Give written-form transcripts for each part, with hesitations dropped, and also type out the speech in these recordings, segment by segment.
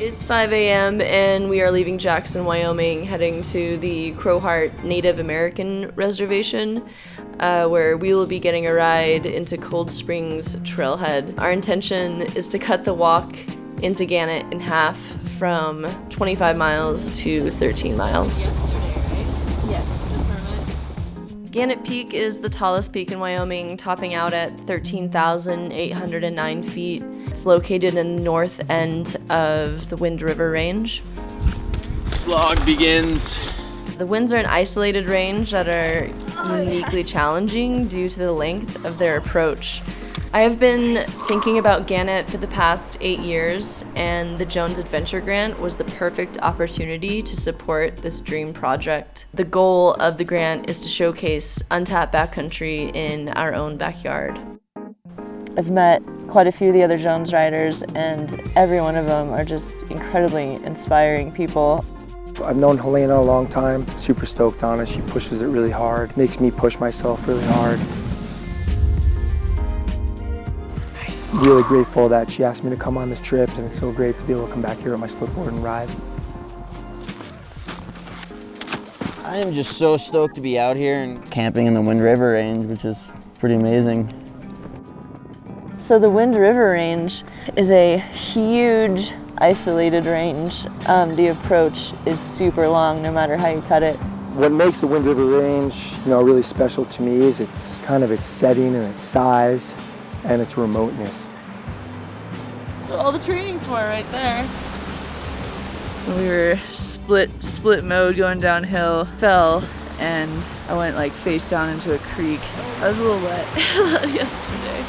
It's 5 a.m. and we are leaving Jackson, Wyoming, heading to the Crowheart Native American Reservation, where we will be getting a ride into Cold Springs Trailhead. Our intention is to cut the walk into Gannett in half from 25 miles to 13 miles. Gannett Peak is the tallest peak in Wyoming, topping out at 13,809 feet. It's located in the north end of the Wind River Range. Slog begins. The winds are an isolated range that are uniquely challenging due to the length of their approach. I have been thinking about Gannett for the past 8 years, and the Jones Adventure Grant was the perfect opportunity to support this dream project. The goal of the grant is to showcase untapped backcountry in our own backyard. I've met quite a few of the other Jones riders, and every one of them are just incredibly inspiring people. I've known Halina a long time, super stoked on it. She pushes it really hard, makes me push myself really hard. Really grateful that she asked me to come on this trip, and it's so great to be able to come back here with my splitboard and ride. I am just so stoked to be out here and camping in the Wind River Range, which is pretty amazing. So the Wind River Range is a huge isolated range. The approach is super long no matter how you cut it. What makes the Wind River Range, really special to me is its kind of its setting and its size and its remoteness. So all the training's for right there. We were split mode going downhill, fell, and I went like face down into a creek. I was a little wet yesterday.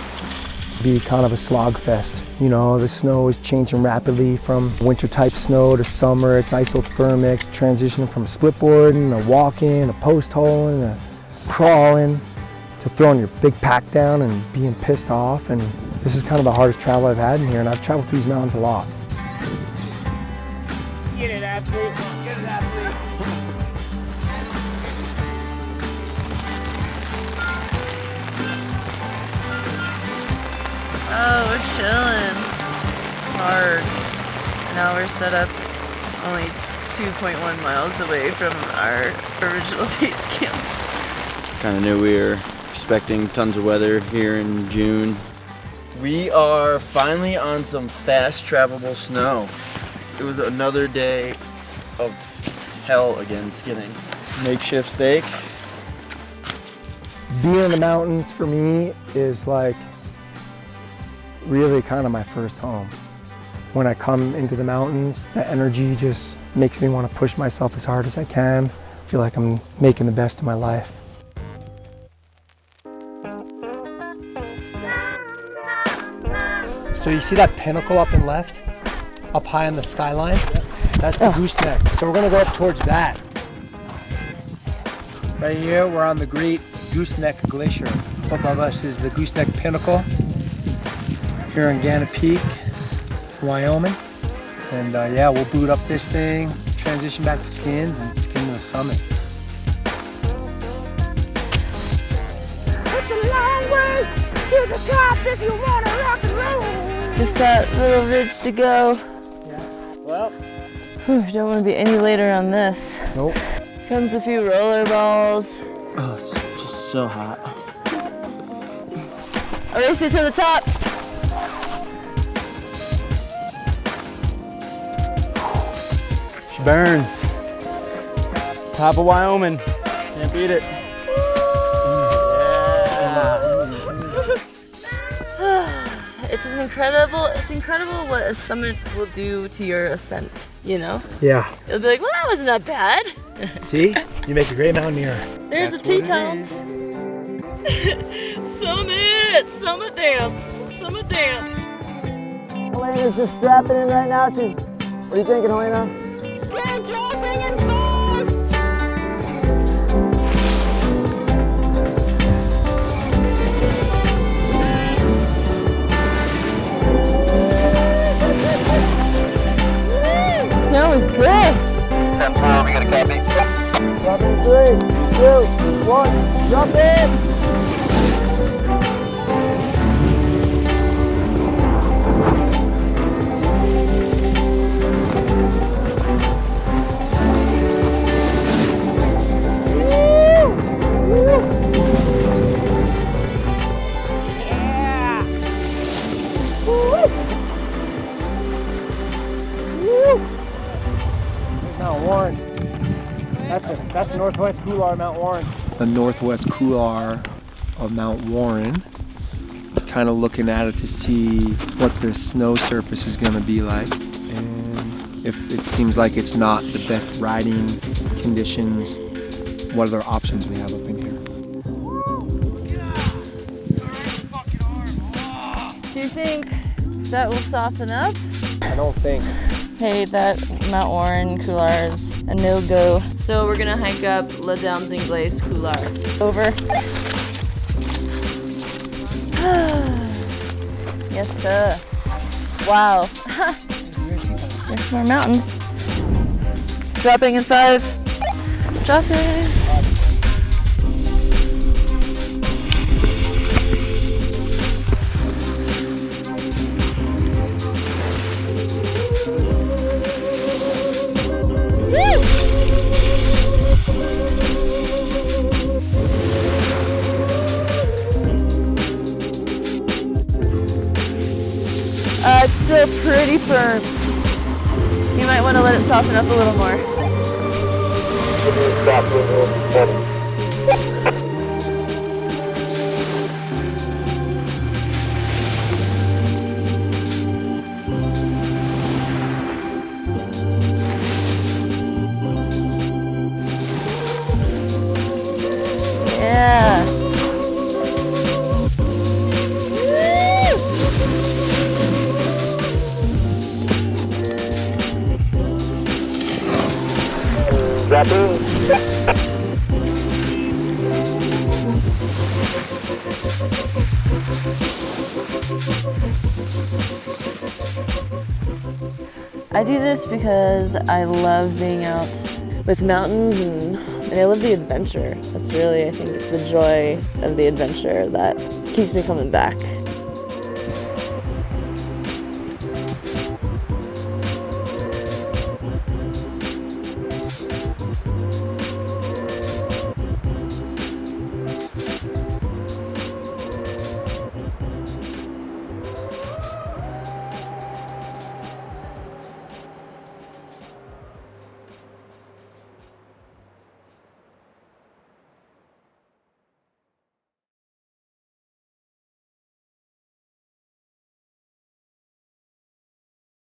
Be kind of a slog fest. The snow is changing rapidly from winter type snow to summer. It's isothermic, transitioning from splitboarding, a walking, a post holing, a crawling, to throwing your big pack down and being pissed off. And this is kind of the hardest travel I've had in here, and I've traveled through these mountains a lot. Get it, athlete. Get it, athlete. Oh, we're chilling. Hard. Now we're set up only 2.1 miles away from our original base camp. Kind of knew we were expecting tons of weather here in June. We are finally on some fast travelable snow. It was another day of hell again skidding. Makeshift steak. Being in the mountains for me is like really kind of my first home. When I come into the mountains, the energy just makes me want to push myself as hard as I can. I feel like I'm making the best of my life. So you see that pinnacle up and left, up high on the skyline? That's the gooseneck. So we're gonna go up towards that. Right here, we're on the Great Gooseneck Glacier. Above us is the Gooseneck Pinnacle here in Gannett Peak, Wyoming. And yeah, we'll boot up this thing, transition back to skins, and skin to the summit. It's a long way to the top if you want to rock and roll. Just that little ridge to go. Yeah, well. Don't want to be any later on this. Nope. Comes a few roller balls. Oh, it's just so hot. A race to the top. She burns. Top of Wyoming. Can't beat it. It's incredible what a summit will do to your ascent, Yeah. It'll be like, well, that wasn't that bad. See? You make a great mountaineer. There's the Tetons. Summit dance. Helena's just strapping in right now. What are you thinking, Halina? Get jumping and fun. Snow is good. 10-4, we got a copy. Jump in 3, 2, 1, jump in! Mount Warren. That's northwest couloir, Mount Warren. The northwest couloir of Mount Warren. Kind of looking at it to see what the snow surface is going to be like. And if it seems like it's not the best riding conditions, what other options we have up in here. Do you think that will soften up? I don't think. Hey, that Mount Warren couloir is a no-go. So we're gonna hike up La Dames Inglés couloir. Over. Yes, sir. Wow. There's more mountains. Dropping in 5. Dropping. It's still pretty firm. You might want to let it soften up a little more. Yeah. I do this because I love being out with mountains and I love the adventure. That's really, I think, the joy of the adventure that keeps me coming back.